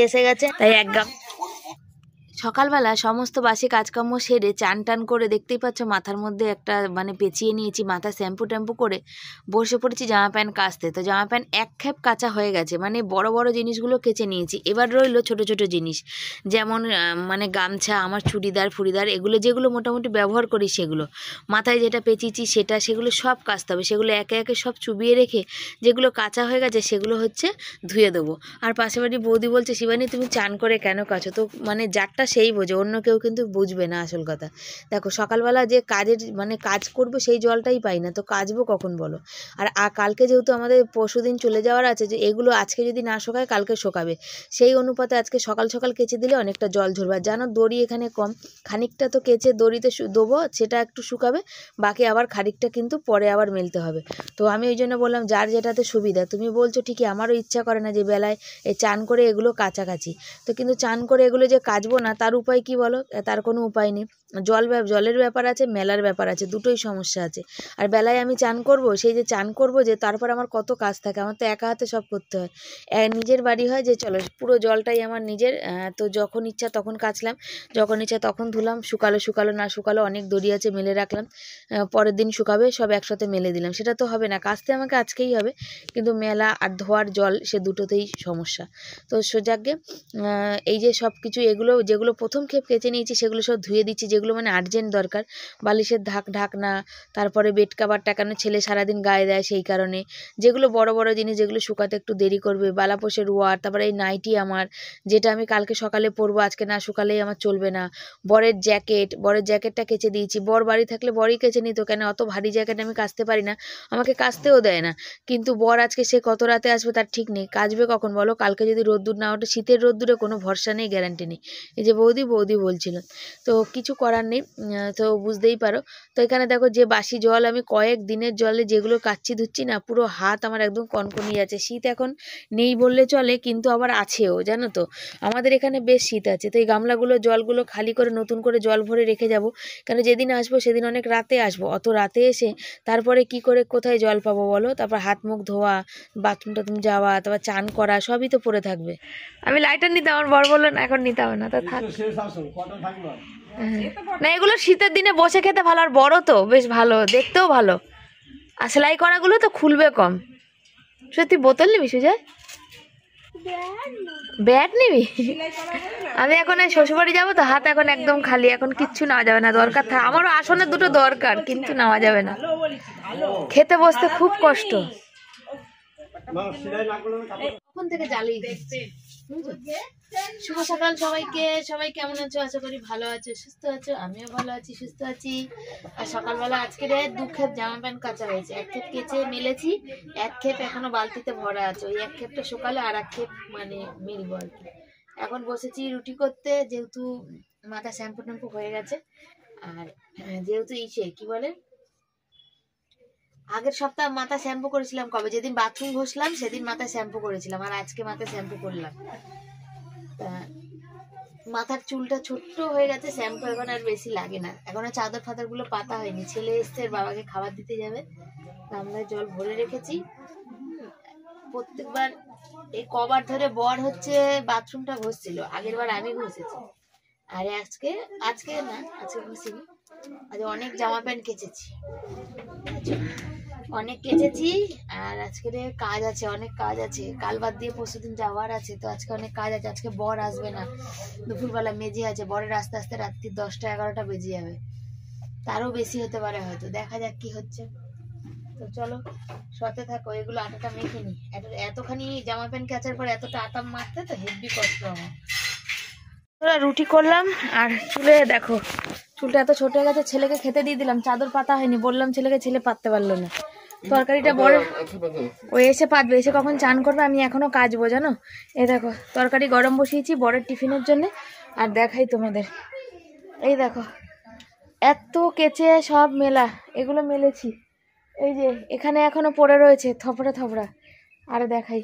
এসে গেছে তাই এক গাম। সকালবেলা সমস্ত বাসি কাজকর্ম সেরে চান টান করে দেখতেই পাচ্ছ মাথার মধ্যে একটা মানে পেঁচিয়ে নিয়েছি, মাথা শ্যাম্পু ট্যাম্পু করে বসে পড়েছি জামা প্যান্ট কাচতে। তো জামা প্যান্ট এক খেপ কাচা হয়ে গেছে, মানে বড় বড় জিনিসগুলো কেচে নিয়েছি। এবার রইলো ছোট ছোট জিনিস, যেমন মানে গামছা, আমার চুড়িদার ফুড়িদার, এগুলো যেগুলো মোটামুটি ব্যবহার করি সেগুলো, মাথায় যেটা পেঁচিয়েছি সেগুলো সব কাচতে হবে। সেগুলো একে একে সব চুবিয়ে রেখে যেগুলো কাঁচা হয়ে গেছে সেগুলো হচ্ছে ধুয়ে দেবো। আর পাশে বাড়ি বৌদি বলছে, শিবানী তুমি চান করে কেন কাচো? তো মানে যারটা সেই বোঝে, অন্য কেউ কিন্তু বুঝবে না আসল কথা। দেখো সকালবেলা যে কাজের মানে কাজ করবো সেই জলটাই পাই না, তো কাচবো কখন বলো? আর কালকে যেহেতু আমাদের পরশুদিন চলে যাওয়ার আছে, যে এগুলো আজকে যদি না শোকায় কালকে শোকাবে, সেই অনুপাতে আজকে সকাল সকাল কেচে দিলে অনেকটা জল ঝরবে। আর জানো দড়ি এখানে কম, খানিকটা তো কেচে দড়িতে দেবো, সেটা একটু শুকাবে, বাকি আবার খানিকটা কিন্তু পরে আবার মেলতে হবে। তো আমি ওই জন্য বললাম যার যেটাতে সুবিধা। তুমি বলছো ঠিকই, আমারও ইচ্ছা করে না যে বেলায় এই চান করে এগুলো কাছাকাছি, তো কিন্তু চান করে এগুলো যে কাচবো না তার উপায় কি বলো? তার কোনো উপায় নেই। জলের ব্যাপার আছে, মেলার ব্যাপার আছে, দুটোই সমস্যা আছে। আর বেলায় আমি চান করব, সেই যে চান করব যে তারপর আমার কত কাজ থাকে, আমার তো একা হাতে সব করতে হয়। নিজের বাড়ি হয় যে চলো পুরো জলটাই আমার নিজের, তো যখন ইচ্ছা তখন কাচলাম, যখন ইচ্ছা তখন ধুলাম, শুকালো না শুকালো অনেক দড়ি আছে মেলে রাখলাম, পরের দিন শুকাবে সব একসাথে মেলে দিলাম। সেটা তো হবে না, কাচতে আমাকে আজকেই হবে, কিন্তু মেলা আর ধোয়ার জল সে দুটোতেই সমস্যা। তো সোজাগে এই যে সব কিছু এগুলো যেগুলো প্রথম ক্ষেপ কেচে নিয়েছি সেগুলো সব ধুয়ে দিচ্ছি, যেগুলো মানে আর্জেন্ট দরকার, বালিশের ঢাকনা, তারপরে বেড কাভার টাকানো, ছেলে সারাদিন গায়ে দেয় সেই কারণে, যেগুলো বড় বড় জিনিস যেগুলো শুকাতে একটু দেরি করবে, বালাপোষের ওয়ার, তারপরে এই নাইটি আমার যেটা আমি কালকে সকালে পরবো, আজকে না শুকালেই আমার চলবে না, বরের জ্যাকেটটা কেচে দিয়েছি। বর বাড়ি থাকলে বরই কেচে নিত, কেন অত ভারী জ্যাকেট আমি কাচতে পারি না, আমাকে কাচতেও দেয় না। কিন্তু বর আজকে সে কত রাতে আসবে তার ঠিক নেই, কাচবে কখন বলো? কালকে যদি রোদ্দুর না ওঠে, শীতের রোদ্দুরে কোনো ভরসা নেই, গ্যারান্টি নেই। এই যে বৌদি বলছিল, তো কিছু করার নেই, তো বুঝতেই পারো। তো এখানে দেখো যে বাসি জল আমি কয়েক দিনের জলে যেগুলো কাচ্ছি ধুচ্ছি না, পুরো হাত আমার একদম কনকনি আছে। শীত এখন নেই বললে চলে, কিন্তু আবার আছেও, জানো তো আমাদের এখানে বেশ শীত আছে। তো এই গামলাগুলো জলগুলো খালি করে নতুন করে জল ভরে রেখে যাব, কেন যেদিন আসবো সেদিন অনেক রাতে আসবো, অত রাতে এসে তারপরে কি করে কোথায় জল পাবো বলো? তারপর হাত মুখ ধোয়া, বাথরুম টাথরুম যাওয়া, তারপর চান করা সবই তো পড়ে থাকবে। আমি লাইটার নিতে, আমার বর বললো না এখন নিতে হবে না, তো থাক। না এগুলো শীতের দিনে বসে খেতে ভালো, আর বড় তো বেশ ভালো, দেখতেও ভালো, আর সেলাই করাগুলো তো খুলবে কম। সত্যি বোতল নিবি সুজয়? ব্যাট নিবি? আমি এখন শ্বশুরবাড়ি যাবো তো, হাত এখন একদম খালি, এখন কিচ্ছু নেওয়া যাবে না, দরকার থাকে আমারও আসনের দুটো দরকার, কিন্তু নেওয়া যাবে না, খেতে বসতে খুব কষ্ট। কখন থেকে জ্বালিয়ে দিচ্ছি। শুভ সকাল সবাইকে, সবাই কেমন আছো? আশা করি ভালো আছো, সুস্থ আছো। আমিও ভালো আছি, সুস্থ আছি। আর সকালবেলা আজকে দু ক্ষেপ জামা প্যান্ট কাচা হয়েছে, এক ক্ষেপ কেচে মেলেছি, এক ক্ষেপ এখনো বালতিতে ভরা আছে, ওই এক ক্ষেপটা সকালে আর এক ক্ষেপ মানে মিলবো আর কি। এখন বসেছি রুটি করতে, যেহেতু মাথা শ্যাম্পু ট্যাম্পু হয়ে গেছে, আর যেহেতু কি বলে আগের সপ্তাহ মাথা শ্যাম্পু করেছিলাম, কবে যেদিন বাথরুম ঘষলাম সেদিন মাথা শ্যাম্পু করেছিলাম, আর আজকে মাথা শ্যাম্পু করলাম। মাথার চুলটা ছোট্ট হয়ে গেছে, শ্যাম্পু এখন আর বেশি লাগে না। এখন আর চাদর ফাদর গুলো পাতা হয়নি, ছেলে এসছে বাবাকে খাবার দিতে যাবে, গামলায় জল ভরে রেখেছি। প্রত্যেকবার এই কবার ধরে বর হচ্ছে বাথরুমটা ঘষছিল, আগের বার আমি ঘষেছি, আর আজকে না, আজকে ঘষিনি। আজ অনেক জামা প্যান্ট কেচেছি, আর আজকের কাজ আছে, অনেক কাজ আছে, কাল বাদ দিয়ে পরশুদিন যাওয়ার আছে, তো আজকে অনেক কাজ আছে। আজকে বর আসবে না, দুপুরবেলা মেজে আছে, বরের আস্তে আস্তে রাত্রি 10টা 11টা বেজে যাবে, তারও বেশি হতে পারে হয়তো, দেখা যাক কি হচ্ছে। তো চলো সাথে থাকো, এগুলো আটাটা মেখে নি। এতখানি জামা প্যান্ট কাচার পর এতটা আটা মাখতে তো হেভি কষ্ট আমার। রুটি করলাম, আর চুলে দেখো চুলটা এত ছোট হয়ে গেছে, ছেলেকে খেতে দিয়ে দিলাম, চাদর পাতা হয়নি, বললাম ছেলেকে, ছেলে পাততে পারলো না। তরকারিটা বড় ও এসে পাতবে, এসে কখন চান করবে, আমি এখনো কাচবো জানো। এই দেখো তরকারি গরম বসিয়েছি বরের টিফিনের জন্য, আর দেখাই তোমাদের, এই দেখো এত কেচে সব মেলা, এগুলো মেলেছি, এই যে এখানে এখনো পড়ে রয়েছে থপড়া থপড়া। আর দেখাই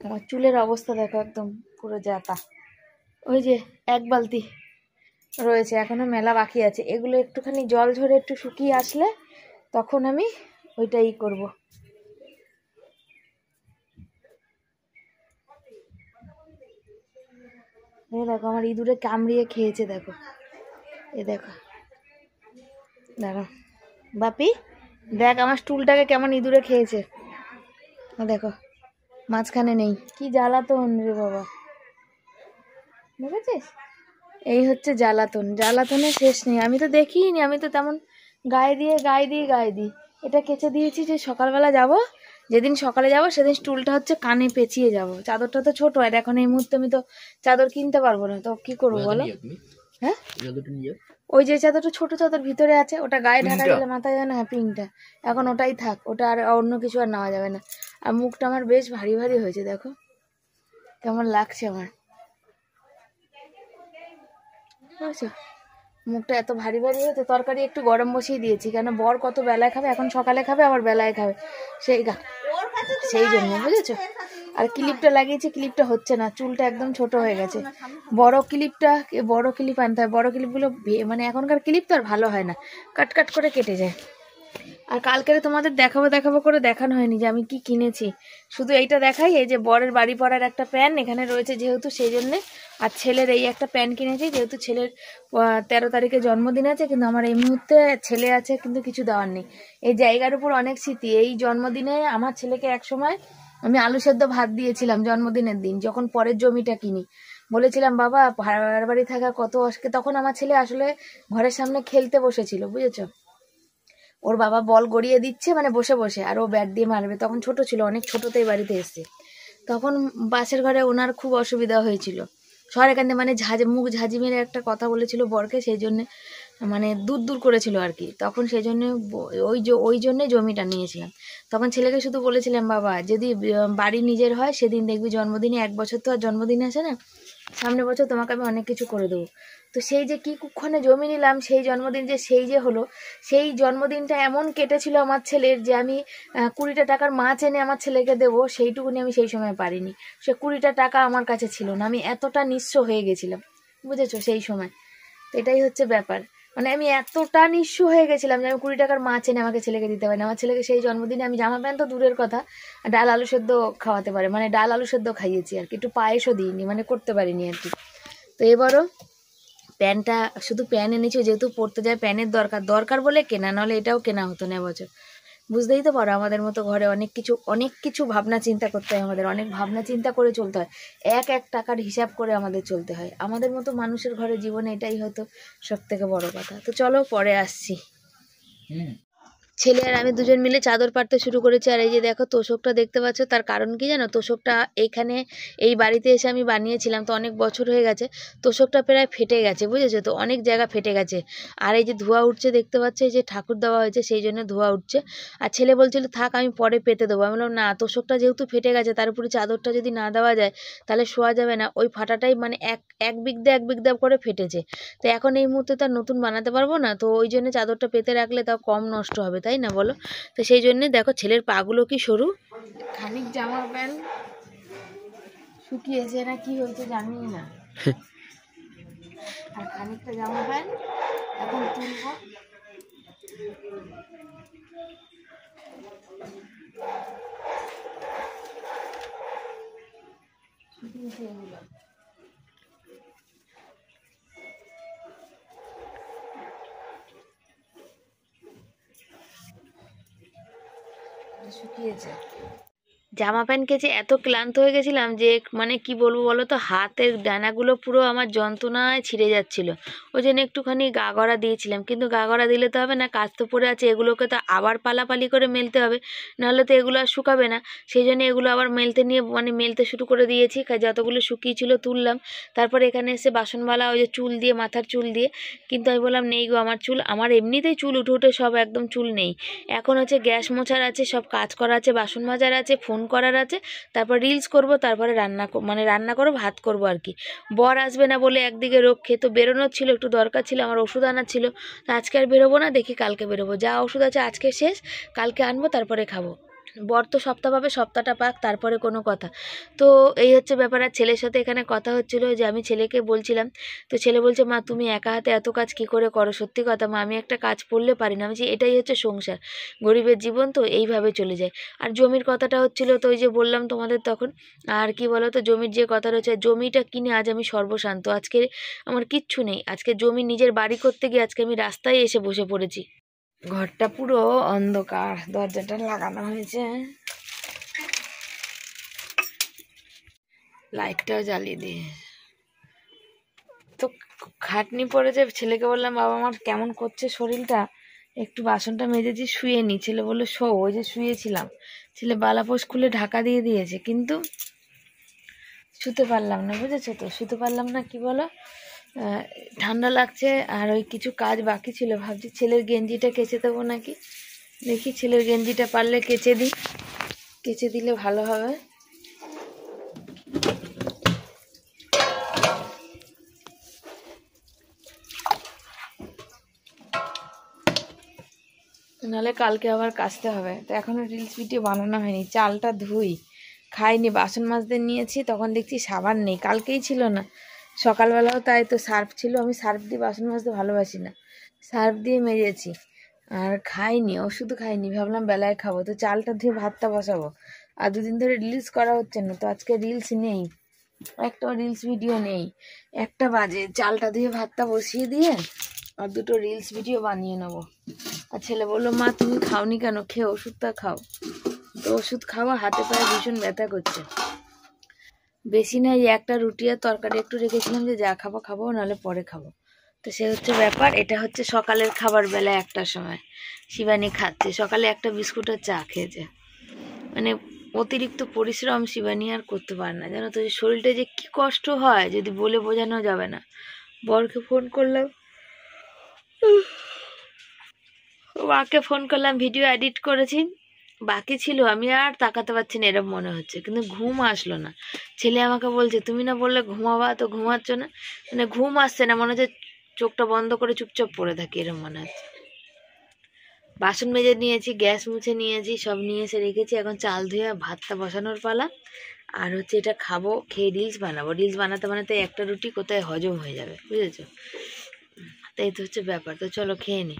আমার চুলের অবস্থা দেখো, একদম পুরো জাতা। ওই যে এক বালতি রয়েছে, এখনো মেলা বাকি আছে, এগুলো একটুখানি জল ঝরে একটু শুকিয়ে আসলে তখন আমি ওইটাই করব। দেখো আমার ইঁদুরে কামড়িয়ে খেয়েছে, দেখো এ দেখো, দাঁড়াও বাপি, দেখ আমার স্টুলটাকে কেমন ইঁদুরে খেয়েছে, দেখো মাঝখানে নেই, কি জ্বালাতন রে বাবা, দেখেছিস? এই হচ্ছে জ্বালাতন, জ্বালাতনের শেষ নেই। আমি তো দেখিনি, আমি তো তেমন গায়ে দিই। এটা কেচে দিয়েছি যে সকালবেলা যাব, যেদিন সকালে যাব সেদিন স্টুলটা হচ্ছে কানে পেঁচিয়ে যাব। চাদরটা তো ছোট, আর এখন এই মুহূর্তে আমি তো চাদর কিনতে পারবো না, তো কি করবো বলো? হ্যাঁ, ওই যে চাদরটা, ছোট চাদর ভিতরে আছে, ওটা গায়ে ঢাকা গেলে মাথায় যায় না, হ্যাঁ পিঙ্কটা, এখন ওটাই থাক, ওটা আর অন্য কিছু আর নেওয়া যাবে না। আর মুখটা আমার বেশ ভারী ভারী হয়েছে, দেখো কেমন লাগছে আমার, বুঝছো? মুখটা এত ভারী ভারী হয়েছে, তরকারি একটু গরম বসিয়ে দিয়েছি, কেন বর কত বেলায় খাবে, এখন সকালে খাবে আবার বেলায় খাবে, সেই জন্য, বুঝেছো? আর ক্লিপটা লাগিয়েছি, ক্লিপটা হচ্ছে না, চুলটা একদম ছোট হয়ে গেছে, বড় ক্লিপ আনতে হয়, বড় ক্লিপগুলো মানে এখনকার ক্লিপ তো আর ভালো হয় না, কাট কাট করে কেটে যায়। আর কালকে তোমাদের দেখাবো করে দেখানো হয়নি যে আমি কি কিনেছি, শুধু এইটা দেখাই, এই যে বরের বাড়ি পরার একটা প্যান্ট এখানে রয়েছে যেহেতু সেই জন্যে, আর ছেলের এই একটা প্যান্ট কিনেছি যেহেতু ছেলের 13 তারিখে জন্মদিন আছে, কিন্তু আমার এই মুহূর্তে ছেলে আছে কিন্তু কিছু দেওয়ার নেই। এই জায়গার উপর অনেক স্মৃতি, এই জন্মদিনে আমার ছেলেকে এক সময় আমি আলু সেদ্ধ ভাত দিয়েছিলাম জন্মদিনের দিন, যখন পরের জমিটা কিনি, বলেছিলাম বাবা ভাড়ার বাড়ি থাকা কত অসকে, তখন আমার ছেলে আসলে ঘরের সামনে খেলতে বসেছিল, বুঝেছো? ওর বাবা বল গড়িয়ে দিচ্ছে মানে বসে বসে, আর ও ব্যাট দিয়ে মারবে, তখন ছোট ছিল, অনেক ছোটতেই বাড়িতে এসছে, তখন পাশের ঘরে ওনার খুব অসুবিধা হয়েছিল, শহরে কান্দে মানে মুখ ঝাঁঝি মেরে একটা কথা বলেছিল বরকে, সেই জন্য মানে দূর করেছিল আর কি, তখন সেই জন্য ওই জন্যে জমিটা নিয়েছিলাম। তখন ছেলেকে শুধু বলেছিলাম বাবা যদি বাড়ি নিজের হয় সেদিন দেখবি জন্মদিনে, 1 বছর তো আর জন্মদিন আসে না, সামনের বছর তোমাকে আমি অনেক কিছু করে দেবো। তো সেই যে কি কুক্ষণে জমি নিলাম, সেই জন্মদিন যে হলো, সেই জন্মদিনটা এমন কেটেছিল আমার ছেলের যে আমি 20টা টাকার মাছ এনে আমার ছেলেকে দেবো, সেইটুকুনি আমি সেই সময় পারিনি, সে 20টা টাকা আমার কাছে ছিল না, আমি এতটা নিঃস্ব হয়ে গেছিলাম, বুঝেছো? সেই সময় তো এটাই হচ্ছে ব্যাপার, মানে আমি এতটা নিঃস্ব হয়ে গেছিলাম যে আমি 20 টাকার মাছ এনে আমাকে ছেলেকে দিতে পারি না, আমার ছেলেকে সেই জন্মদিনে আমি জামা প্যান্ট তো দূরের কথা, ডাল আলু সেদ্ধ খাওয়াতে পারে, মানে ডাল আলু সেদ্ধ খাইয়েছি আর কি, একটু পায়েসও দিইনি, মানে করতে পারিনি আর কি। তো এবারও প্যান্টটা শুধু প্যান্ট এনেছি, যেহেতু পড়তে যায় প্যানের দরকার বলে কেনা, নাহলে এটাও কেনা হতো না এবছর। বুঝতেই তো পারো আমাদের মতো ঘরে অনেক কিছু ভাবনা চিন্তা করতে হয়, আমাদের অনেক ভাবনা চিন্তা করে চলতে হয়, এক টাকার হিসাব করে আমাদের চলতে হয়, আমাদের মতো মানুষের ঘরে জীবনে এটাই হয়তো সব থেকে বড় কথা। তো চলো পরে আসছি। ছেলে আর আমি দুজন মিলে চাদর পাড়তে শুরু করেছি, আর এই যে দেখো তোষকটা দেখতে পাচ্ছ, তার কারণ কি জানো? তোষকটা এইখানে এই বাড়িতে এসে আমি বানিয়েছিলাম, তো অনেক বছর হয়ে গেছে, তোষকটা প্রায় ফেটে গেছে, বুঝেছো? তো অনেক জায়গা ফেটে গেছে, আর এই যে ধোঁয়া উঠছে দেখতে পাচ্ছ, এই যে ঠাকুর দেওয়া হয়েছে সেই জন্য ধোঁয়া উঠছে। আর ছেলে বলছিল থাক আমি পরে পেতে দেবো, আমি বললাম না, তোষকটা যেহেতু ফেটে গেছে, তার উপরে চাদরটা যদি না দেওয়া যায় তাহলে শোয়া যাবে না, ওই ফাটাটাই মানে এক বিগদা করে ফেটেছে, তো এখন এই মুহূর্তে তার নতুন বানাতে পারবো না, তো ওই জন্য চাদরটা পেতে রাখলে তাও কম নষ্ট হবে, তাই না বলো? তো সেই জন্যে দেখো ছেলের পাগুলো কি সরু, খানিক জামা প্যান্ট শুকিয়েছে না কি হয়েছে জানি না, আর খানিকটা জামা প্যান্ট এখন তুলবো, শুকিয়েছে এগুলো, শুকিয়েছে। জামা প্যান্ট কেচে এত ক্লান্ত হয়ে গেছিলাম যে মানে কি বলবো বলো তো, হাতের ডানাগুলো পুরো আমার যন্ত্রণায় ছিঁড়ে যাচ্ছিল, ওই জন্য একটুখানি গা গড়া দিয়েছিলাম, কিন্তু গা গড়া দিলে তো হবে না, কাজ তো পড়ে আছে, এগুলোকে তো আবার পালাপালি করে মেলতে হবে, নাহলে তো এগুলো আর শুকাবে না, সেই জন্য এগুলো আবার মেলতে শুরু করে দিয়েছি, যতগুলো শুকিয়েছিল তুললাম, তারপরে এখানে এসে বাসনওয়ালা ওই যে চুল দিয়ে, মাথার চুল দিয়ে, কিন্তু আমি বললাম নেই গো আমার চুল, আমার এমনিতেই চুল উঠে সব একদম চুল নেই, এখন হচ্ছে গ্যাস মোছার আছে, সব কাজ করা আছে, বাসন মাজার আছে, ফোন করার আছে, তারপর রিলস করব, তারপরে রান্না করব, ভাত করব আর কি। বর আসবে না বলে একদিকে রক্ষে, তো বেরোনোর ছিল, একটু দরকার ছিল, আমার ওষুধ আনার ছিল, তো আজকে আর বেরোবো না, দেখি কালকে বেরোবো, যা ওষুধ আছে আজকে শেষ, কালকে আনবো তারপরে খাবো। বর তো সপ্তাহ পাবে, সপ্তাহটা পাক, তারপরে কোনো কথা। তো এই হচ্ছে ব্যাপার। আর ছেলের সাথে এখানে কথা হচ্ছিলো যে আমি ছেলেকে বলছিলাম, তো ছেলে বলছে মা তুমি একা হাতে এত কাজ কি করে করো, সত্যি কথা মা আমি একটা কাজ পড়লে পারি না। আমি বলছি এটাই হচ্ছে সংসার, গরিবের জীবন তো এইভাবে চলে যায়। আর জমির কথাটা হচ্ছিলো, তো ওই যে বললাম তোমাদের তখন। আর কি বলো তো, জমির যে কথাটা হচ্ছে, জমিটা কিনে আজ আমি সর্বশান্ত, আজকে আমার কিচ্ছু নেই। আজকে জমি নিজের বাড়ি করতে গিয়ে আজকে আমি রাস্তায় এসে বসে পড়েছি। ঘরটা পুরো অন্ধকার, দরজাটা লাগানো হয়েছে, লাইটটাও জ্বালিয়ে দিয়ে। তো খাটনি পড়েছে, ছেলেকে বললাম বাবা আমার কেমন করছে শরীরটা, একটু বাসনটা মেজেছি শুয়ে নি। ছেলে বললো শো, ওই যে শুয়েছিলাম। ছেলে বালাপোষ খুলে ঢাকা দিয়ে দিয়েছে, কিন্তু শুতে পারলাম না, বুঝেছো তো, শুতে পারলাম না। কি বলো, ঠান্ডা লাগছে, আর ওই কিছু কাজ বাকি ছিল, ভাবছি ছেলের গেঞ্জিটা কেচে দেবো নাকি, দেখি ছেলের গেঞ্জিটা পারলে কেচে দিই, কেচে দিলে ভালো হবে। নাহলে কালকে আবার কাচতে হবে। তো এখনো রিলস ভিডিও বানানো হয়নি, চালটা ধুই, খাইনি, বাসন মাজতে নিয়েছি, তখন দেখছি সাবান নেই, কালকেই ছিল না, সকালবেলাও তাই, তো সার্ফ ছিল, আমি সার্ফ দিয়ে বাসন মাজতে ভালোবাসি না, সার্ফ দিয়ে মেজেছি। আর খাইনি, ওষুধ খাইনি, ভাবলাম বেলায় খাবো। তো চালটা ধুয়ে ভাতটা বসাবো। আর দুদিন ধরে রিলস করা হচ্ছে না, তো আজকে রিলস নেই, একটা রিলস ভিডিও নেই। 1টা বাজে, চালটা ধুয়ে ভাতটা বসিয়ে দিয়ে আর 2টো রিলস ভিডিও বানিয়ে নেবো। আর ছেলে বললো মা তুমি খাওনি কেন, খেয়ে ওষুধটা খাও। তো ওষুধ খাওয়া, হাতে পায়ে ভীষণ ব্যথা করছে। বেশি নাই, 1টা রুটি আর তরকারি একটু রেখেছিলাম, যে যা খাবো খাবো, নাহলে পরে খাবো। তো সে হচ্ছে ব্যাপার। এটা হচ্ছে সকালের খাবার, বেলা 1টার সময় শিবানী খাচ্ছে। সকালে একটা বিস্কুট আর চা খেয়েছে। মানে অতিরিক্ত পরিশ্রম শিবানী আর করতে পারে না, জানো তো, শরীরটা যে কি কষ্ট হয় যদি বলে বোঝানো যাবে না। বরকে ফোন করলাম, মাকে ফোন করলাম, ভিডিও এডিট করেছি, বাকি ছিল, আমি আর তাকাতে পারছি না এরকম মনে হচ্ছে, কিন্তু ঘুম আসলো না। ছেলে আমাকে বলছে তুমি না বললে ঘুমাবা, তো ঘুমাচ্ছ না, মানে ঘুম আসছে না, মনে হচ্ছে চোখটা বন্ধ করে চুপচাপ পড়ে থাকি, এরকম মনে হচ্ছে। বাসন মেজে নিয়েছি, গ্যাস মুছে নিয়েছি, সব নিয়ে এসে রেখেছি। এখন চাল ধুয়ে ভাতটা বসানোর পালা। আর হচ্ছে এটা খাবো, খেয়ে রিলস বানাবো। রিলস বানাতে বানাতে 1টা রুটি কোথায় হজম হয়ে যাবে, বুঝেছো, তাই তো হচ্ছে ব্যাপার। তো চলো খেয়ে নি।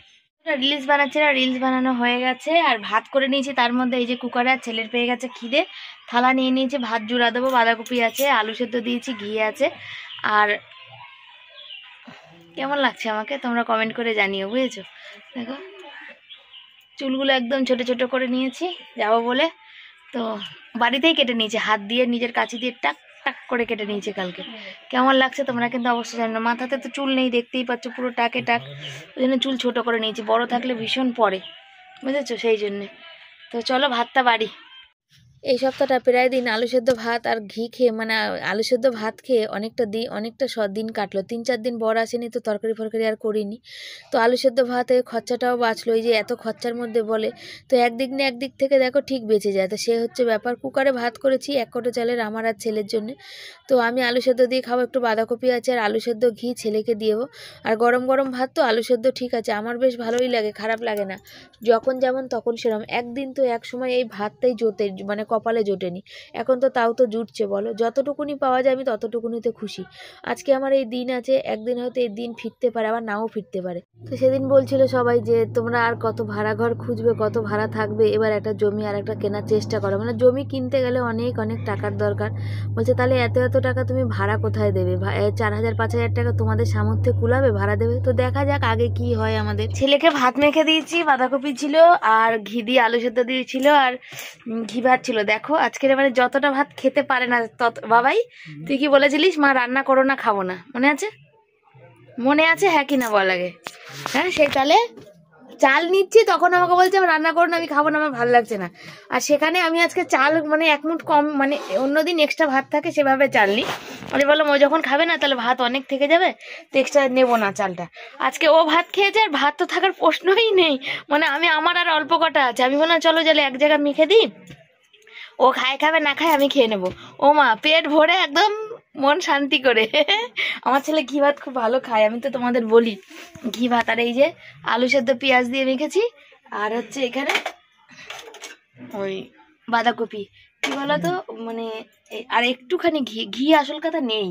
রিলস বানাচ্ছি না, রিলস বানানো হয়ে গেছে। আর ভাত করে নিয়েছি, তার মধ্যে এই যে কুকারে, আর ছেলের পেয়ে গেছে খিদে, থালা নিয়ে নিয়েছি, ভাত জুড়া দেবো, বাঁধাকপি আছে, আলু সেদ্ধ দিয়েছি, ঘি আছে। আর কেমন লাগছে আমাকে তোমরা কমেন্ট করে জানিও, বুঝেছো। দেখো চুলগুলো একদম ছোট ছোট করে নিয়েছি যাবো বলে, তো বাড়িতেই কেটে নিয়েছি, হাত দিয়ে নিজের কাছে দিয়ে টাক টাক করে কেটে নিয়েছি কালকে। কেমন লাগছে তোমরা কিন্তু অবশ্যই জানো। মাথাতে তো চুল নেই, দেখতেই পাচ্ছ পুরো টাকে টাক, ওই জন্য চুল ছোট করে নিয়েছি, বড় থাকলে ভীষণ পড়ে, বুঝেছো, সেই জন্যে। তো চলো ভাতটা বাড়ি। এই সপ্তাহটা প্রায় দিন আলু সেদ্ধ ভাত আর ঘি খেয়ে, মানে আলু সেদ্ধ ভাত খেয়ে অনেকটা দিন কাটলো। 3-4 দিন বর আসেনি, তো তরকারি ফরকারি আর করিনি। তো আলু সেদ্ধ ভাতে খরচাটাও বাঁচলো, এই যে এত খরচার মধ্যে বলে, তো একদিক না একদিক থেকে দেখো ঠিক বেঁচে যায়। তো সে হচ্ছে ব্যাপার। কুকারে ভাত করেছি 1 কোটো চালের, আমার আর ছেলের জন্য। তো আমি আলু সেদ্ধ দিয়ে খাবো, একটু বাঁধাকপি আছে আর আলু সেদ্ধ ঘি ছেলেকে দিয়েবো। আর গরম গরম ভাত, তো আলু সেদ্ধ ঠিক আছে, আমার বেশ ভালোই লাগে, খারাপ লাগে না, যখন যেমন তখন সেরকম। একদিন তো এক সময় এই ভাতটাই জোটে, মানে কপালে জোটেনি, এখন তো তাও তো জুটছে বলো, যতটুকুনি পাওয়া যায় আমি ততটুকুনিতে খুশি। আজকে আমার এই দিন আছে, একদিন হয়তো এই দিন ফিরতে পারে, আবার নাও ফিরতে পারে। তো সেদিন বলছিল সবাই যে তোমরা আর কত ভাড়া ঘর খুঁজবে, কত ভাড়া থাকবে, এবার একটা জমি আর একটা কেনার চেষ্টা করো। মানে জমি কিনতে গেলে অনেক অনেক টাকার দরকার। বলছে তাহলে এত এত টাকা তুমি ভাড়া কোথায় দেবে, 4000-5000 টাকা তোমাদের সামর্থ্যে কুলাবে ভাড়া দেবে? তো দেখা যাক আগে কি হয়। আমাদের ছেলেকে ভাত মেখে দিয়েছি, বাঁধাকপি ছিল আর ঘি দিয়ে আলু সেদ্ধ দিয়েছিল, আর ঘি ভাত ছিল। দেখো আজকের মানে যতটা ভাত খেতে পারে না তত। বাবাই তুই কি বলেছিলিস মা রান্না করো না, খাবো না, মনে আছে? মনে আছে হ্যাঁ কি না বল আগে। হ্যাঁ সেই তাহলে চাল নিচ্ছি, তখন আমাকে বলছে আমি রান্না করো না, আমি খাবো না, আমার ভালো লাগছে না। আর সেখানে আমি আজকে চাল মানে 1 মুঠ কম, মানে অন্যদিন এক্সট্রা ভাত থাকে সেভাবে চাল নিই। আমি বললাম ও যখন খাবে না তাহলে ভাত অনেক থেকে যাবে, তো এক্সট্রা নেবো না চালটা। আজকে ও ভাত খেয়েছে, আর ভাত তো থাকার প্রশ্নই নেই, মানে আমার আর অল্প কটা আছে। আমি বললাম চলো তাহলে এক জায়গায় মেখে দিই, ও খাবে না খায় আমি খেয়ে নেবো। ও মা পেট ভরে একদম মন শান্তি করে। আমার ছেলে ঘি ভাত খুব ভালো খায়, আমি তো তোমাদের বলি ঘি ভাত। আর এই যে আলু সেদ্ধ পেঁয়াজ দিয়ে মেখেছি, আর হচ্ছে এখানে ওই বাঁধাকপি কি বলতো মানে আর একটুখানি ঘি, ঘি আসল কথা নেই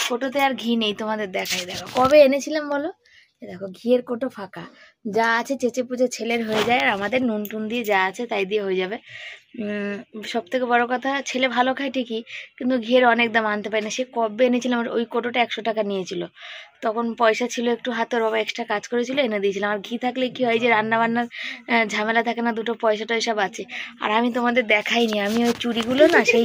কোটোতে, আর ঘি নেই। তোমাদের দেখাই, দেখো কবে এনেছিলাম বলো, দেখো ঘিয়ের কোটো ফাঁকা, যা আছে চেঁচে পুচে ছেলের হয়ে যায়, আর আমাদের নুন টুন দিয়ে যা আছে তাই দিয়ে হয়ে যাবে। সব থেকে বড় কথা, ছেলে ভালো খায় ঠিকই, কিন্তু ঘিয়ের অনেক দাম, আনতে পারি না। সে কবে এনেছিলাম, ওই কোটোটা 100 টাকা নিয়েছিল, তখন পয়সা ছিল একটু হাতে, বাবা এক্সট্রা কাজ করেছিল, এনে দিয়েছিলাম। আর ঘি থাকলে কি হয় যে রান্না বান্নার ঝামেলা থাকে না, দুটো পয়সা টয়সা বাঁচে। আর আমি তোমাদের দেখাইনি, আমি ওই চুড়িগুলো না সেই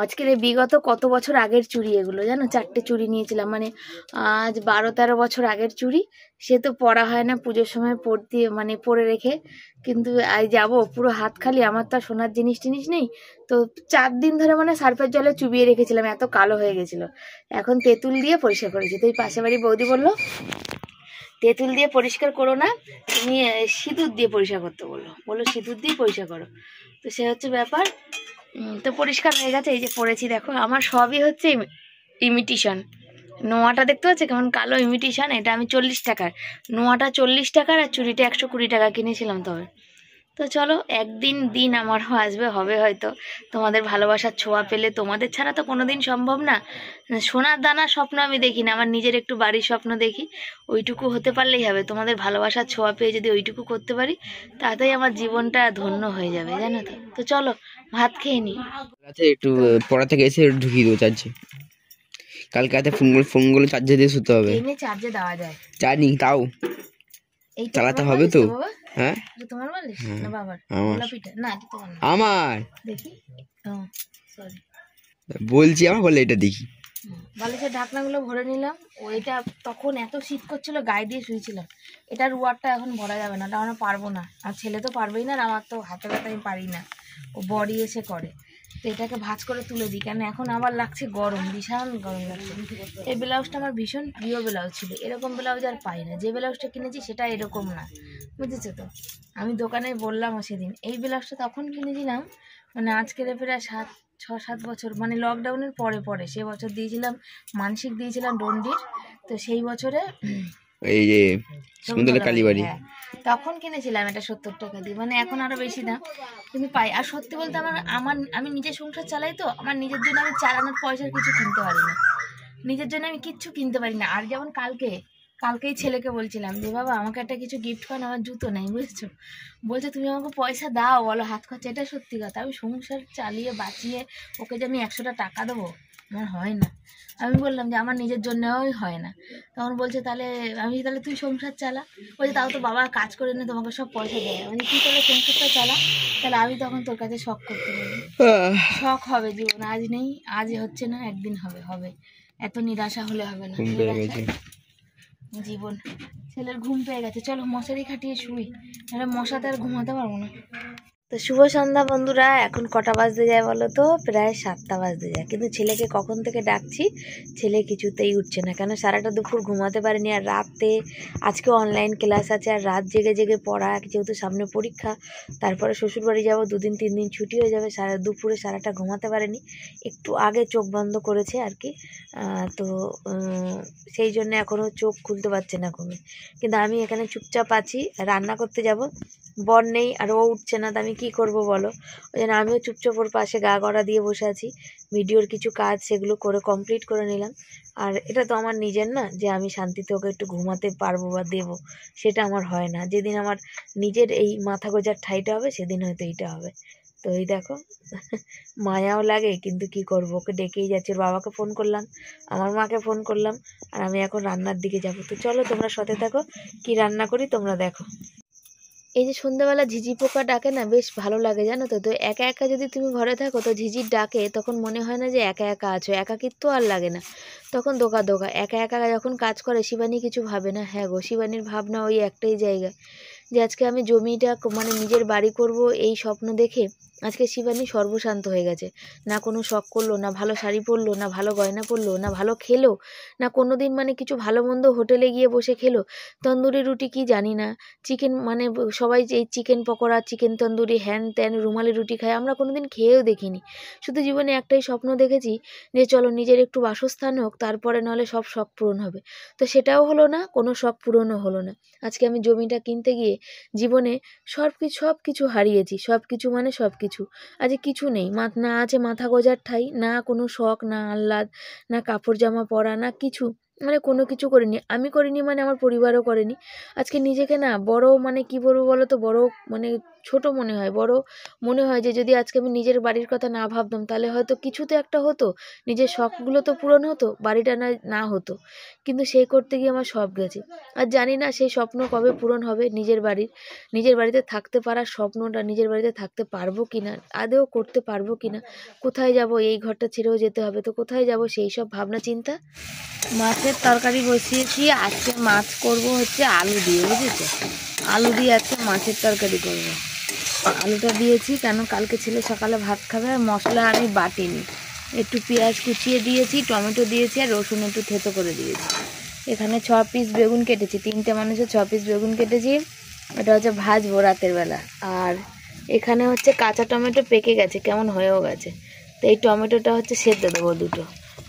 আজকের বিগত কত বছর আগের চুড়ি এগুলো, জানো 4টে চুড়ি নিয়েছিলাম, মানে আজ 12-13 বছর আগের চুড়ি। সে তো পরা হয় না, পুজোর সময় পরতে মানে পরে রেখে, কিন্তু আজ যাবো পুরো হাত খালি, আমার তো সোনার জিনিস টিনিস নেই। তো 4 দিন ধরে মানে সার্ফের জলে চুবিয়ে রেখেছিলাম, এত কালো হয়ে গেছিল। এখন তেঁতুল দিয়ে পরিষ্কার করেছি। তো এই পাশে বাড়ি বৌদি বললো তেঁতুল দিয়ে পরিষ্কার করো না, তুমি সিঁদুর দিয়ে পরিষ্কার করতে বললো সিঁদুর দিয়ে পরিষ্কার করো। তো সে হচ্ছে ব্যাপার। তো পরিষ্কার হয়ে গেছে, এই যে পরেছি দেখো, আমার সবই হচ্ছে ইমিটেশন। নোয়াটা দেখতে পাচ্ছি কেমন কালো, ইমিটেশন। এটা আমি 40 টাকার, নোয়াটা 40 টাকার, আর চুড়িটা 120 টাকা কিনেছিলাম। তবে তো চলো, একদিন দিন আমারও আসবে, হবে হয়তো তোমাদের ভালোবাসার ছোঁয়া পেলে। তোমাদের ছাড়া তো কোনোদিন সম্ভব না। সোনার দানার স্বপ্ন আমি দেখি না, আমার নিজের একটু বাড়ির স্বপ্ন দেখি। ওইটুকু হতে পারলেই হবে, তোমাদের ভালোবাসার ছোঁয়া পেয়ে যদি ওইটুকু করতে পারি, তাতেই আমার জীবনটা ধন্য হয়ে যাবে, জানো তো। তো চলো ভাত খেয়ে নি। একটু পড়া থেকে এসে ঢুকিয়ে দেবো চার্জে। কালকে রাতে ফোনগুলো চার্জে দিয়ে শুতে হবে। এমনি চার্জে দেওয়া যায়, জানি, তাও চালাতে হবে তো। হ্যাঁ, তোমার বালিশ না বাবার? গোলাপিটা না, এটা তোমার না, আমার। দেখি, সরি বলছি আমার, বলে এটা দেখি। বালিশের ঢাকনাগুলো ভরে নিলাম। ওইটা তখন এত শীত করছিল, গায়ে দিয়ে শুয়েছিলাম। এটার রুয়ারটা এখন ভরা যাবে না, এটা আমরা পারবো না, আর ছেলে তো পারবেই না, আর আমার তো হাতে ব্যথা, আমি পারি না, ও বডি এসে করে। তো এটাকে ভাঁজ করে তুলে দিই, কেন এখন আবার লাগছে গরম, ভীষণ গরম লাগছে। এই ব্লাউজটা আমার ভীষণ প্রিয় ব্লাউজ ছিল, এরকম ব্লাউজ আর পাই না। যে ব্লাউজটা কিনেছি সেটা এরকম না, বুঝেছো তো। আমি দোকানে বললাম সেদিন, এই ব্লাউজটা তখন কিনেছিলাম, মানে আজকের প্রায় 6-7 বছর, মানে লকডাউনের পরে পরে। সে বছর দিয়েছিলাম মানসিক, দিয়েছিলাম ডন্ডির। তো সেই বছরে এই যে শকুন্তলা কালীবাড়ি, হ্যাঁ, তখন কিনেছিলাম এটা 70 টাকা দিয়ে, মানে এখন আরো বেশি দাম, কিন্তু পাই। আর সত্যি বলতে আমি নিজের সংসার চালাই, তো আমার নিজের জন্য আমি চালানোর পয়সার কিছু কিনতে পারি না, নিজের জন্য আমি কিচ্ছু কিনতে পারি না। আর যেমন কালকেই ছেলেকে বলছিলাম যে বাবা আমাকে একটা কিছু গিফট করেন, আমার জুতো নেই, বুঝেছো। বলছে তুমি আমাকে পয়সা দাও, বলো হাত খরচা। এটা সত্যি কথা, আমি সংসার চালিয়ে বাঁচিয়ে ওকে যে আমি 100টা টাকা দেবো, আমার হয় না। আমি বললাম যে আমার নিজের জন্যই হয় না। তখন বলছে তাহলে তুই সংসার চালা। বলছে তাও তো বাবা কাজ করে নিয়ে তোমাকে সব পয়সা দেয়। আমি তুই তাহলে সংসারটা চালা, তাহলে আমি তখন তোর কাছে শখ করতে পারবো। শখ হবে জীবন, আজ নেই, আজ হচ্ছে না, একদিন হবে। এত নিরাশা হলে হবে না, জীবন। ছেলের ঘুম পেয়ে গেছে, চলো মশারি খাটিয়ে শুই, নাহলে মশাতে আর ঘুমাতে পারবো না। তো শুভ সন্ধ্যা বন্ধুরা, এখন কটা বাজতে যায় বলো তো? প্রায় 7টা বাজতে যায়, কিন্তু ছেলেকে কখন থেকে ডাকছি, ছেলে কিছুতেই উঠছে না। কেন, সারাটা দুপুর ঘুমাতে পারেনি, আর রাতে আজকে অনলাইন ক্লাস আছে, আর রাত জেগে জেগে পড়া, যেহেতু সামনে পরীক্ষা, তারপরে শ্বশুরবাড়ি যাবো, 2-3 দিন ছুটি হয়ে যাবে, দুপুরে সারাটা ঘুমাতে পারেনি, একটু আগে চোখ বন্ধ করেছে আর কি। তো সেই জন্য এখনও চোখ খুলতে পারছে না ঘুমে। কিন্তু আমি এখানে চুপচাপ আছি, রান্না করতে যাব, বর নেই আর ও উঠছে না, তো আমি কী করবো বলো। ওই জন্য আমিও চুপচাপ ওর পাশে গা গড়া দিয়ে বসে আছি। ভিডিওর কিছু কাজ সেগুলো করে কমপ্লিট করে নিলাম। আর এটা তো আমার নিজের না যে আমি শান্তিতে ওকে একটু ঘুমাতে পারবো বা দেবো, সেটা আমার হয় না। যেদিন আমার নিজের এই মাথা গোজার ঠাইটা হবে, সেদিন হয়তো এইটা হবে। তো এই দেখো, মায়াও লাগে, কিন্তু কি করবো, ওকে ডেকেই যাচ্ছে। ওর বাবাকে ফোন করলাম, আমার মাকে ফোন করলাম, আর আমি এখন রান্নার দিকে যাবো। তো চলো তোমরা সাথে থাকো, কি রান্না করি তোমরা দেখো। এই যে সন্ধ্যাবেলা ঝিঝি পোকা ডাকে না, বেশ ভালো লাগে জানো তো। তো একা একা যদি তুমি ঘরে থাকো, তো ঝিঝির ডাকে তখন মনে হয় না যে একা একা আছো, একাকিত্ব আর লাগে না, তখন দোকা দোকা। একা একা যখন কাজ করে শিবানী কিছু ভাবে না। হ্যাঁ গো, শিবানীর ভাবনা ওই একটাই জায়গায়, যে আজকে আমি জমিটা মানে নিজের বাড়ি করব, এই স্বপ্ন দেখে আজকে শিবানী সর্বশান্ত হয়ে গেছে। না কোনো শখ করলো, না ভালো শাড়ি পরলো, না ভালো গয়না পরলো, না ভালো খেলো, না কোনো দিন মানে কিছু ভালো মন্দ হোটেলে গিয়ে বসে খেলো। তন্দুরি রুটি কি জানি না, চিকেন মানে সবাই যে চিকেন পকোড়া, চিকেন তন্দুরি, হ্যান ত্যান রুমালি রুটি খায়, আমরা কোনো দিন খেয়েও দেখিনি। শুধু জীবনে একটাই স্বপ্ন দেখেছি, যে চলো নিজের একটু বাসস্থান হোক, তারপরে নাহলে সব শখ পূরণ হবে। তো সেটাও হলো না, কোনো শখ পূরণও হলো না। আজকে আমি জমিটা কিনতে গিয়ে জীবনে সব কিছু হারিয়েছি, সব কিছু মানে সব কিছু। কিছু, আজ কিছু নেই, না আছে মাথা গোজার ঠাঁই, না কোনো শখ, না আহ্লাদ, না কাপড় জামা পরা, না কিছু, মানে কোনো কিছু করিনি। আমি করিনি মানে আমার পরিবারও করেনি। আজকে নিজেকে না বড়, মানে কি বলবো বলো তো, বড় মানে ছোট মনে হয়, বড় মনে হয় যে যদি আজকে আমি নিজের বাড়ির কথা না ভাবতাম তাহলে হয়তো কিছু তো একটা হতো, নিজের শখগুলো তো পূরণ হতো, বাড়িটা না না হতো। কিন্তু সেই করতে গিয়ে আমার সব গেছে। আর জানি না সেই স্বপ্ন কবে পূরণ হবে, নিজের বাড়িতে থাকতে পারার স্বপ্নটা, নিজের বাড়িতে থাকতে পারবো কিনা, আদৌ করতে পারবো কিনা, কোথায় যাব, এই ঘরটা ছেড়েও যেতে হবে তো কোথায় যাব, সেই সব ভাবনা চিন্তা। মাছের তরকারি বসিয়েছি, আজকে মাছ করব হচ্ছে আলু দিয়ে, বুঝেছো, আলু দিয়ে আজকে মাছের তরকারি করব। আলুটা দিয়েছি কেন, কালকে ছেলে সকালে ভাত খাবে, আর মশলা আমি বাটিনি, একটু পেঁয়াজ কুচিয়ে দিয়েছি, টমেটো দিয়েছি, আর রসুন একটু থেতো করে দিয়েছি। এখানে 6 পিস বেগুন কেটেছি, 3টে মানুষের 6 পিস বেগুন কেটেছি, এটা হচ্ছে ভাজবো রাতের বেলা। আর এখানে হচ্ছে কাঁচা টমেটো পেকে গেছে, কেমন হয়েও গেছে, তো এই টমেটোটা হচ্ছে সেদ্ধ দেবো 2টো।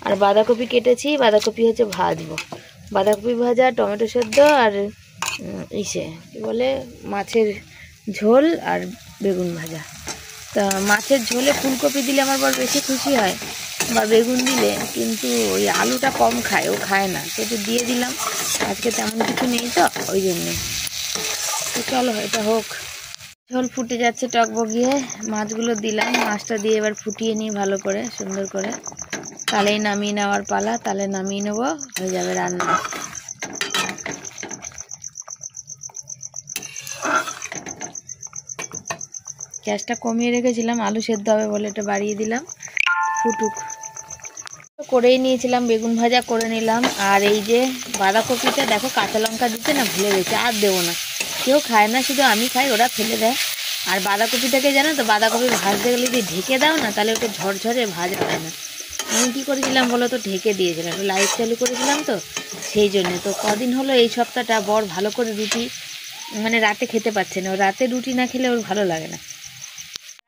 আর বাঁধাকপি কেটেছি, বাঁধাকপি হচ্ছে ভাজবো, বাঁধাকপি ভাজা, টমেটো সেদ্ধ, আর ইসে কী বলে মাছের ঝোল, আর বেগুন ভাজা। তা মাছের ঝোলে ফুলকপি দিলে আমার বর বেশি খুশি হয়, বা বেগুন দিলে, কিন্তু ওই আলুটা কম খায়, ও খায় না, তো একটু দিয়ে দিলাম, আজকে তেমন কিছু নেই তো ওই জন্যে। তো চলো এটা হোক। ঝোল ফুটে যাচ্ছে টকবগিয়ে, মাছগুলো দিলাম, মাছটা দিয়ে এবার ফুটিয়ে নিই ভালো করে, সুন্দর করে, তাহলেই নামিয়ে নেওয়ার পালা, তাহলে নামিয়ে নেবো, হয়ে যাবে রান্না। গ্যাসটা কমিয়ে রেখেছিলাম, আলু সেদ্ধ হবে বলে এটা বাড়িয়ে দিলাম, ফুটুক। করেই নিয়েছিলাম, বেগুন ভাজা করে নিলাম, আর এই যে বাঁধাকপিটা দেখো, কাঁচা লঙ্কা দিতে না ভুলে গেছে, আর দেবো না, কেউ খায় না, শুধু আমি খাই, ওরা ফেলে দেয়। আর বাঁধাকপিটাকে জানো তো, বাঁধাকপি ভাজতে গেলে যদি ঢেকে দাও না, তাহলে ওটা ঝরঝরে ভাজা হয় না। আমি কী করেছিলাম বলো তো, ঢেকে দিয়েছিলাম, একটু লাইট চালু করেছিলাম তো সেই জন্যে। তো কদিন হলো এই সপ্তাহটা বর ভালো করে রুটি, মানে রাতে খেতে পাচ্ছে না, ও রাতে রুটি না খেলে ওর ভালো লাগে না,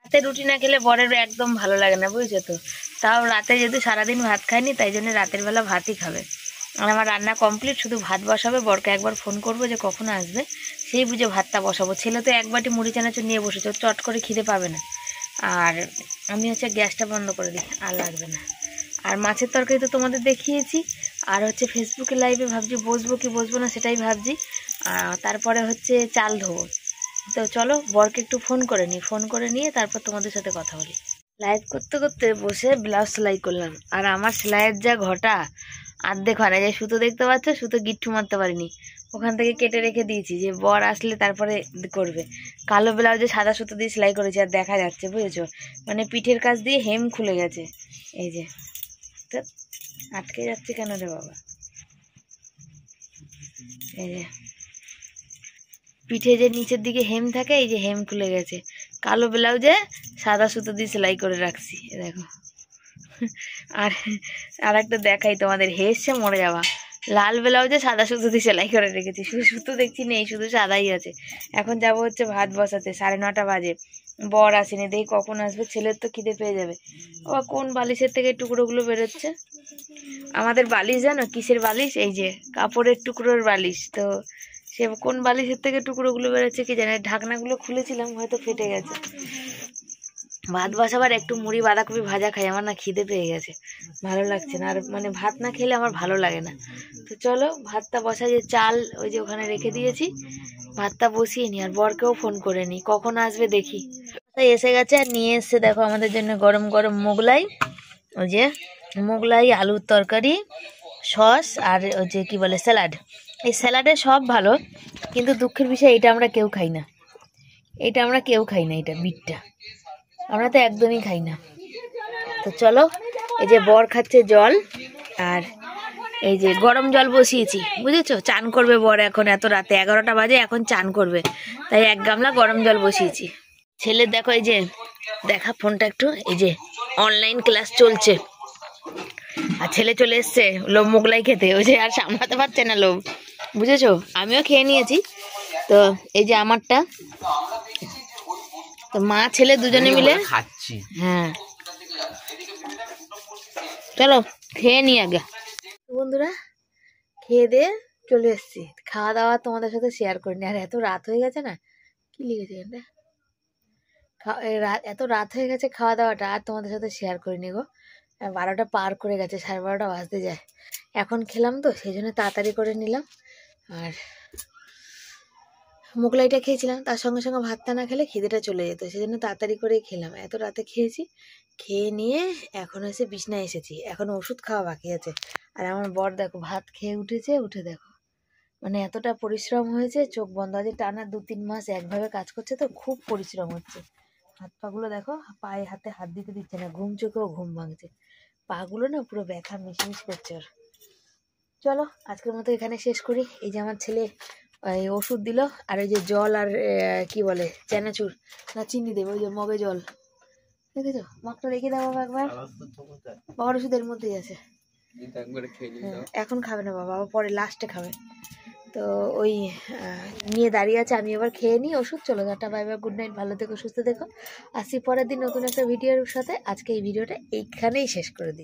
রাতে রুটি না খেলে বরের একদম ভালো লাগে না, বুঝেছো তো। তাও রাতে যেহেতু সারাদিন ভাত খায়নি, তাই জন্য রাতের বেলা ভাতই খাবে। আর আমার রান্না কমপ্লিট, শুধু ভাত বসাবে, বরকে একবার ফোন করবো যে কখন আসবে, সেই বুঝে ভাতটা বসাবো। ছেলে তো এক বাটি মুড়ি চানাচুর নিয়ে বসেছে, চট করে খিদে পাবে না। আর আমি হচ্ছে গ্যাসটা বন্ধ করে দিই, আর লাগবে না। আর মাছের তরকারি তো তোমাদের দেখিয়েছি, আর হচ্ছে ফেসবুকে লাইভে ভাবছি বসবো কি বসবো না, সেটাই ভাবছি। তারপরে হচ্ছে চাল ধোবো। তো চলো বরকে একটু ফোন করে নিই, ফোন করে নিয়ে তারপর তোমাদের সাথে কথা বলি। লাইভ করতে করতে বসে ব্লাউজ সেলাই করলাম, আর আমার সেলাইয়ের যা ঘটা, অর্ধেক হয় না, যে সুতো দেখতে পাচ্ছ, সুতো গিট্টু মারতে পারিনি, ওখান থেকে কেটে রেখে দিয়েছি, যে বর আসলে তারপরে করবে। কালো ব্লাউজে সাদা সুতো দিয়ে সেলাই করেছি, আর দেখা যাচ্ছে, বুঝেছো, মানে পিঠের কাছ দিয়ে হেম খুলে গেছে, এই যে, তো আটকে যাচ্ছে কেন রে বাবা, এই যে পিঠে যে নিচের দিকে হেম থাকে, এই যে হেম খুলে গেছে, কালো ব্লাউজে সাদা সুতো দিয়ে সেলাই করে রাখছি, দেখো। আর আর একটা দেখাই তোমাদের, হেসছে মরে যাওয়া, লাল ব্লাউজে সাদা সুতো দিয়ে সেলাই করে রেখেছি, শুধু সুতো দেখছি নেই, শুধু সাদাই আছে। এখন যাব হচ্ছে ভাত বসাতে, 9:30 বাজে, বর আসেনি, দেখি কখন আসবে, ছেলের তো খিদে পেয়ে যাবে। ও কোন বালিশের থেকে টুকরোগুলো বেরোচ্ছে, আমাদের বালিশ জানো কিসের বালিশ, এই যে কাপড়ের টুকরোর বালিশ, তো সে কোন বালিশের থেকে টুকরোগুলো বেরোচ্ছে কি জানে, ঢাকনাগুলো খুলেছিলাম হয়তো ফেটে গেছে। ভাত বসাবার একটু মুড়ি বাঁধাকপি ভাজা খাই, আমার না খিদে পেয়ে গেছে, ভালো লাগছে না, আর মানে ভাত না খেলে আমার ভালো লাগে না। তো চলো ভাতটা বসাই, যে চাল ওই যে ওখানে রেখে দিয়েছি, ভাতটা বসিয়ে নি, আর বরকেও ফোন করে নি, কখন আসবে দেখি। তাই এসে গেছে, আর নিয়ে এসছে দেখো আমাদের জন্য গরম গরম মোগলাই, ওই যে মোগলাই, আলুর তরকারি, সস, আর ওই যে কি বলে স্যালাড। এই স্যালাডে সব ভালো, কিন্তু দুঃখের বিষয় এটা আমরা কেউ খাই না, এটা আমরা কেউ খাই না, এটা বিটটা আমরা তো একদমই খাই না। তো চলো, এই যে বর খাচ্ছে জল, আর এই যে গরম জল বসিয়েছি, বুঝেছো, চান করবে বর এখন, এত রাতে 11টা বাজে, এখন চান করবে, তাই 1 গামলা গরম জল বসিয়েছি। ছেলে দেখো, এই যে দেখা ফোনটা একটু, এই যে অনলাইন ক্লাস চলছে, আর ছেলে চলে এসছে লোভ মোগলাই খেতে, ওই যে আর সামলাতে পারছে না লোভ, বুঝেছো, আমিও খেয়ে নিয়েছি। তো এই যে আমারটা, তো মা ছেলে দুজনে মিলে খাচ্ছি। হ্যাঁ চলো খেয়ে নি আগে। বন্ধুরা খেয়ে দিয়ে চলে এসছি, খাওয়া দাওয়া তোমাদের সাথে শেয়ার করিনি, আর এত রাত হয়ে গেছে না, কি লিখেছে এটা, এত রাত হয়ে গেছে খাওয়া দাওয়াটা আর তোমাদের সাথে শেয়ার করিনি গো। 12টা পার করে গেছে, 12:30 বাজতে যায়। এখন খেলাম তো সেই জন্য তাড়াতাড়ি করে নিলাম। আর মোগলাইটা খেয়েছিলাম, তার সঙ্গে সঙ্গে ভাতটা না খেলে খিদেটা চলে যেত, সেই জন্য তাড়াতাড়ি করেই খেলাম। এত রাতে খেয়েছি, খেয়ে নিয়ে এখন এসে বিছনায় এসেছি। এখন ওষুধ খাওয়া বাকি আছে। আর আমার বর দেখো ভাত খেয়ে উঠেছে, উঠে দেখো মানে এতটা পরিশ্রম হয়েছে, চোখ বন্ধ আছে, টানা 2-3 মাস একভাবে কাজ করছে তো খুব পরিশ্রম হচ্ছে। হাত পাগুলো দেখো, পায়ে হাতে হাত দিতে দিচ্ছে না, ঘুম চোখেও ঘুম ভাঙছে, পাগুলো না পুরো ব্যথা মিশমিশ করছে ওর। চলো আজকের মতো এখানে শেষ করি। এই যে আমার ছেলে এই ওষুধ দিল, আর এই যে জল আর কি বলে চানাচুর না চিনি দেবে, ওই যে মগে জল দেখেছো, মগটা রেখে দাও বাবা একবার, বাবার ওষুধের মধ্যেই আছে। এখন খাবে না বাবা, বাবা পরে লাস্টে খাবে। তো ওই নিয়ে দাঁড়িয়ে আছে, আমি এবার খেয়ে নিই ওষুধ। চলো tata, bye bye, good night, ভালো থেকো, সুস্থ থেকো। আসছি পরের দিন নতুন একটা ভিডিওর সাথে। আজকে এই ভিডিওটা এইখানেই শেষ করে দিই।